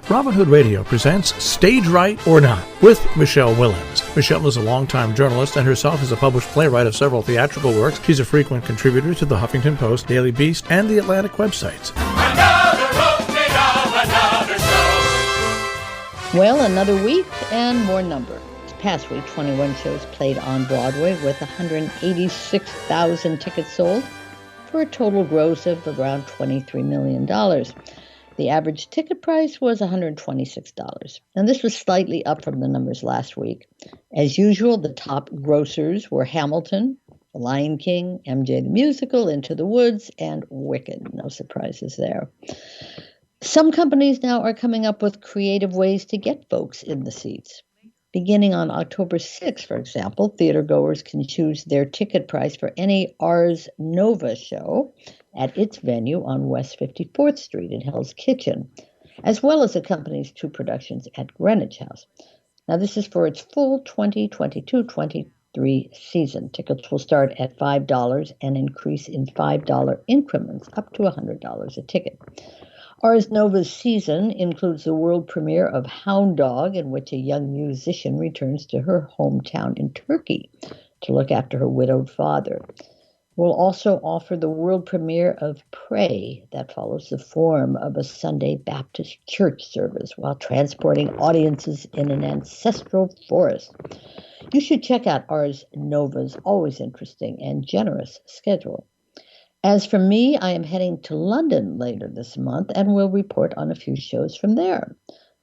Robin Hood Radio presents Stage Right or Not with Michele Willens. Michele is a longtime journalist and herself is a published playwright of several theatrical works. She's a frequent contributor to the Huffington Post, Daily Beast, and the Atlantic websites. Well, another week and more number. This past week, 21 shows played on Broadway with 186,000 tickets sold for a total gross of around $23 million. The average ticket price was $126, and this was slightly up from the numbers last week. As usual, the top grossers were Hamilton, The Lion King, MJ the Musical, Into the Woods, and Wicked. No surprises there. Some companies now are coming up with creative ways to get folks in the seats. Beginning on October 6th, for example, theatergoers can choose their ticket price for any Ars Nova show at its venue on West 54th Street in Hell's Kitchen, as well as the company's two productions at Greenwich House. Now, this is for its full 2022-23 season. Tickets will start at $5 and increase in $5 increments up to $100 a ticket. Ars Nova's season includes the world premiere of Hound Dog, in which a young musician returns to her hometown in Turkey to look after her widowed father. We'll also offer the world premiere of Pray, that follows the form of a Sunday Baptist church service while transporting audiences in an ancestral forest. You should check out Ars Nova's always interesting and generous schedule. As for me, I am heading to London later this month and will report on a few shows from there.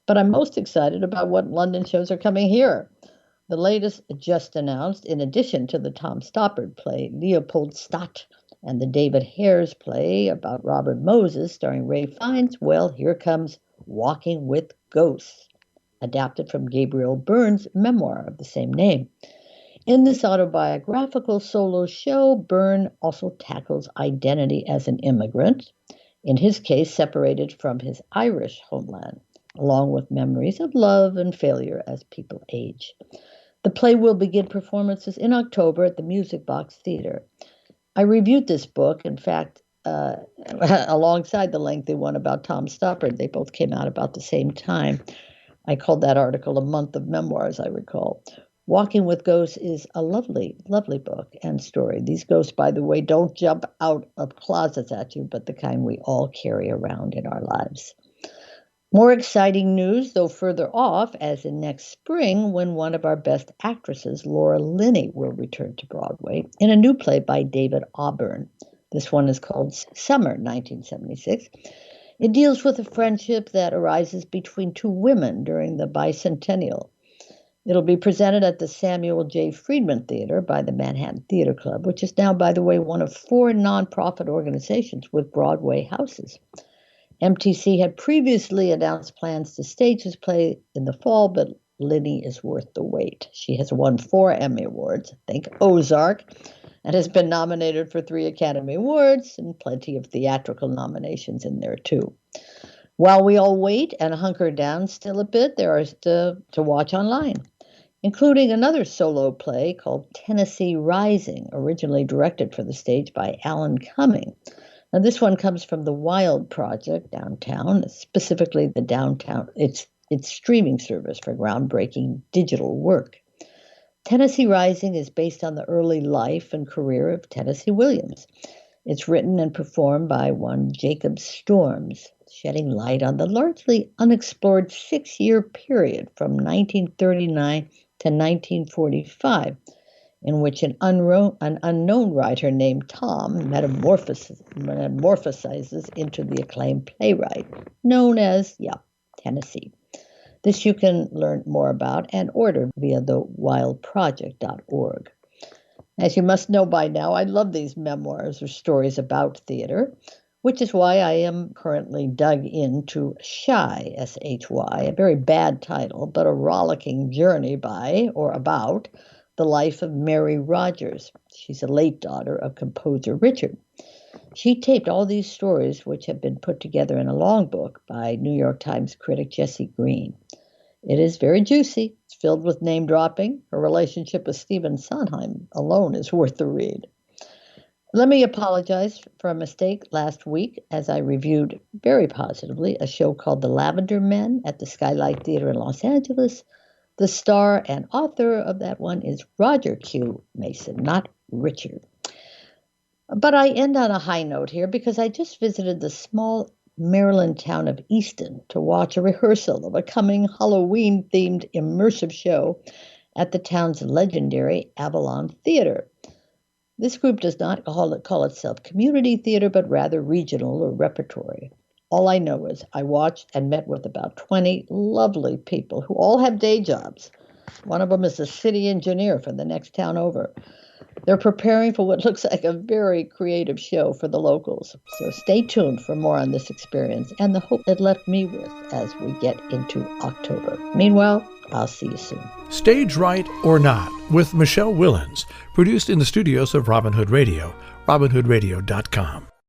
But I'm most excited about what London shows are coming here. The latest just announced, in addition to the Tom Stoppard play Leopoldstadt and the David Hare's play about Robert Moses starring Ray Fiennes, well, here comes Walking with Ghosts, adapted from Gabriel Byrne's memoir of the same name. In this autobiographical solo show, Byrne also tackles identity as an immigrant, in his case separated from his Irish homeland, along with memories of love and failure as people age. The play will begin performances in October at the Music Box Theater. I reviewed this book, in fact, alongside the lengthy one about Tom Stoppard. They both came out about the same time. I called that article A Month of Memoirs, I recall. Walking with Ghosts is a lovely, lovely book and story. These ghosts, by the way, don't jump out of closets at you, but the kind we all carry around in our lives. More exciting news, though further off, as in next spring, when one of our best actresses, Laura Linney, will return to Broadway in a new play by David Auburn. This one is called Summer 1976. It deals with a friendship that arises between two women during the bicentennial. It'll be presented at the Samuel J. Friedman Theater by the Manhattan Theater Club, which is now, by the way, one of 4 nonprofit organizations with Broadway houses. MTC had previously announced plans to stage this play in the fall, but Linney is worth the wait. She has won 4 Emmy Awards, think Ozark, and has been nominated for 3 Academy Awards and plenty of theatrical nominations in there, too. While we all wait and hunker down still a bit, there are to watch online, including another solo play called Tennessee Rising, originally directed for the stage by Alan Cumming. Now, this one comes from the Wild Project downtown, specifically the downtown, its streaming service for groundbreaking digital work. Tennessee Rising is based on the early life and career of Tennessee Williams. It's written and performed by one Jacob Storms, shedding light on the largely unexplored 6-year period from 1939 to 1945, in which an unknown writer named Tom metamorphosizes into the acclaimed playwright known as, Tennessee. This you can learn more about and order via the wildproject.org. As you must know by now, I love these memoirs or stories about theater, which is why I am currently dug into Shy, S-H-Y, a very bad title, but a rollicking journey by or about the life of Mary Rogers. She's a late daughter of composer Richard. She taped all these stories, which have been put together in a long book by New York Times critic Jesse Green. It is very juicy. It's filled with name dropping. Her relationship with Stephen Sondheim alone is worth the read. Let me apologize for a mistake last week as I reviewed very positively a show called The Lavender Men at the Skylight Theater in Los Angeles. The star and author of that one is Roger Q. Mason, not Richard. But I end on a high note here because I just visited the small Maryland town of Easton to watch a rehearsal of a coming Halloween-themed immersive show at the town's legendary Avalon Theater. This group does not call itself community theater, but rather regional or repertory. All I know is I watched and met with about 20 lovely people who all have day jobs. One of them is a city engineer for the next town over. They're preparing for what looks like a very creative show for the locals. So stay tuned for more on this experience and the hope it left me with as we get into October. Meanwhile, I'll see you soon. Stage Right or Not with Michele Willens, produced in the studios of Robin Hood Radio, robinhoodradio.com.